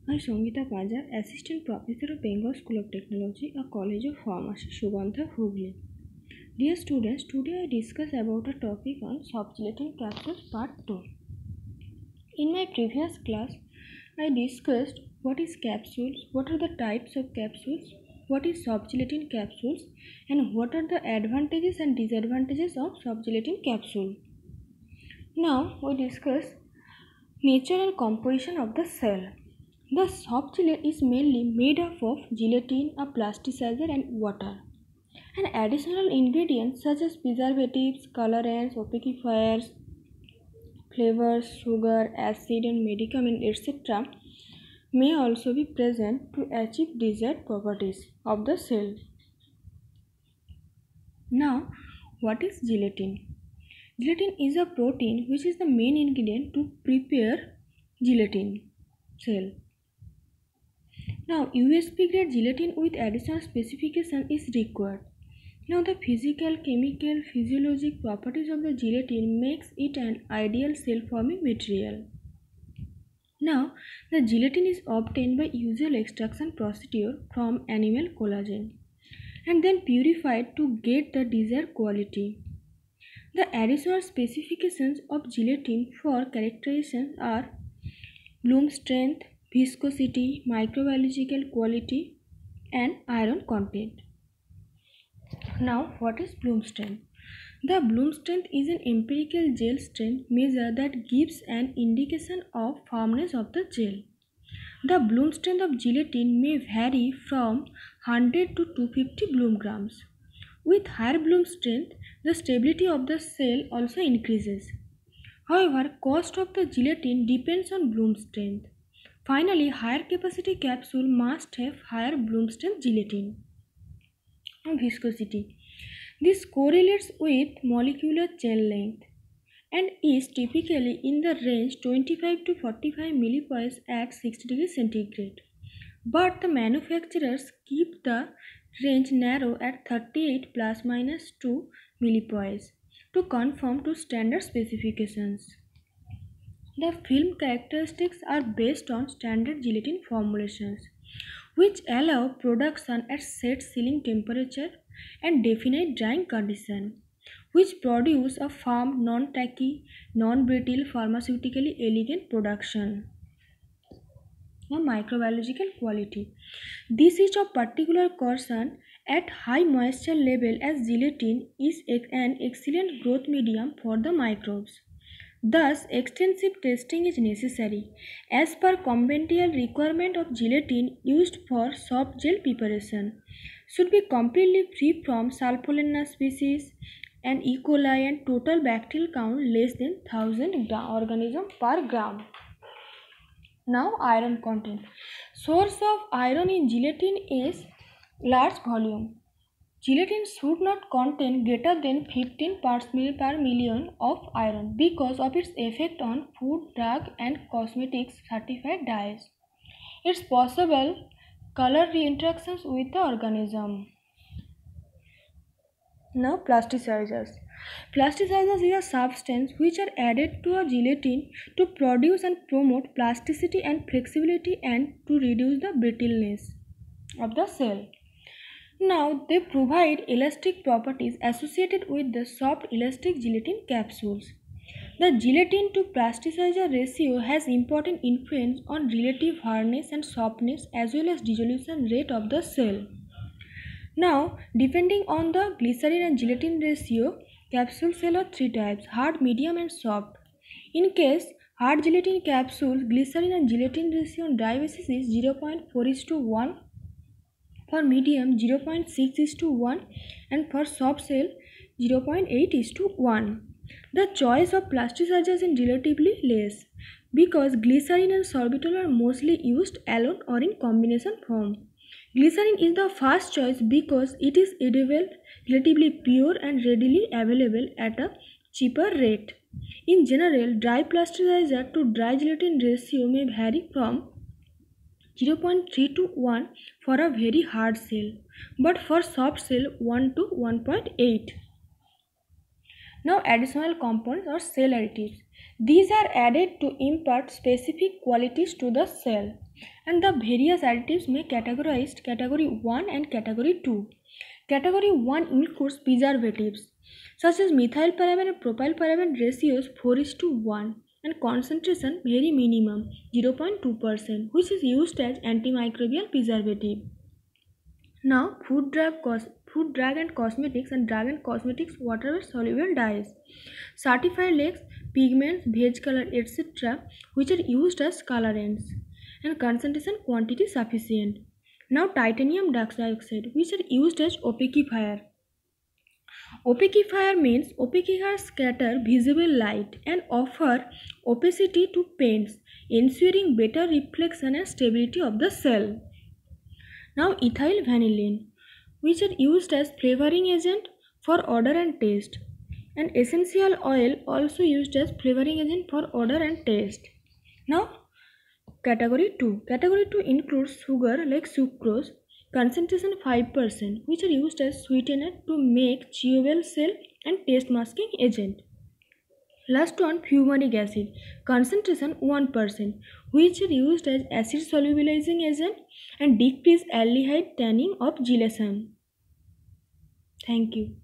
I, Sangita Pajar, Assistant Professor of Bengal School of Technology, a College of Pharmacy, Sugandha, Hooghly. Dear students, today I discuss about a topic on soft gelatin capsules part 2. In my previous class, I discussed what is capsules, what are the types of capsules, what is soft gelatin capsules, and what are the advantages and disadvantages of soft gelatin capsule. Now we discuss nature and composition of the cell. The soft gelatin is mainly made up of gelatin, a plasticizer, and water. And additional ingredients such as preservatives, colorants, opacifiers, flavors, sugar, acid, and medicament, etc., may also be present to achieve desired properties of the cell. Now, what is gelatin? Gelatin is a protein which is the main ingredient to prepare gelatin cell. Now, USP grade gelatin with additional specification is required. Now, the physical, chemical, physiologic properties of the gelatin makes it an ideal cell-forming material. Now, the gelatin is obtained by usual extraction procedure from animal collagen and then purified to get the desired quality. The additional specifications of gelatin for characterization are bloom strength, viscosity, microbiological quality, and iron content. Now, what is bloom strength? The bloom strength is an empirical gel strength measure that gives an indication of firmness of the gel. The bloom strength of gelatin may vary from 100 to 250 bloom grams. With higher bloom strength, the stability of the cell also increases. However, cost of the gelatin depends on bloom strength. Finally, higher capacity capsule must have higher bloom strength gelatin. Viscosity. This correlates with molecular chain length and is typically in the range 25 to 45 millipoise at 60 degrees centigrade. But the manufacturers keep the range narrow at 38 plus minus 2 millipoise to conform to standard specifications. The film characteristics are based on standard gelatin formulations, which allow production at set sealing temperature and definite drying condition, which produce a firm, non-tacky, non-brittle, pharmaceutically elegant production. Now, microbiological quality. This is of particular concern at high moisture level as gelatin is an excellent growth medium for the microbes. Thus, extensive testing is necessary as per conventional requirement of gelatin used for soft gel preparation should be completely free from Salmonella species and E. coli and total bacterial count less than 1000 organisms per gram. Now, iron content. Source of iron in gelatin is large volume. Gelatin should not contain greater than 15 parts per million of iron because of its effect on food, drug, and cosmetics certified dyes. It's possible color reinteractions with the organism. Now, plasticizers. Plasticizers is a substance which are added to a gelatin to produce and promote plasticity and flexibility and to reduce the brittleness of the cell. Now, they provide elastic properties associated with the soft elastic gelatin capsules. The gelatin to plasticizer ratio has important influence on relative hardness and softness as well as dissolution rate of the cell. Now, depending on the glycerin and gelatin ratio, capsule cell are three types: hard, medium, and soft. In case hard gelatin capsules, glycerin and gelatin ratio on dry basis is 0.4:1, for medium 0.6:1, and for soft cell 0.8:1. The choice of plasticizers is relatively less because glycerin and sorbitol are mostly used alone or in combination form. Glycerin is the first choice because it is edible, relatively pure, and readily available at a cheaper rate. In general, dry plasticizer to dry gelatin ratio may vary from 0.3 to 1 for a very hard cell, but for soft cell 1 to 1.8. Now, additional components or cell additives. These are added to impart specific qualities to the cell, and the various additives may categorized category 1 and category 2. Category 1 includes preservatives such as methylparaben and propylparaben ratios 4:1 and concentration very minimum 0.2%, which is used as antimicrobial preservative. Now, food, drug and cosmetics water soluble dyes, certified lakes, pigments, veg color, etc., which are used as colorants, and concentration quantity sufficient. Now, titanium dioxide, which are used as opacifier. Opacifier means opacifiers scatter visible light and offer opacity to paints, ensuring better reflection and stability of the cell. Now, ethyl vanillin, which are used as flavoring agent for odor and taste, and essential oil also used as flavoring agent for odor and taste. Now, category 2. Category 2 includes sugar like sucrose, concentration 5%, which are used as sweetener to make chewable shell and taste masking agent. Last one, fumaric acid, concentration 1%, which are used as acid solubilizing agent and decrease aldehyde tanning of gelatin. Thank you.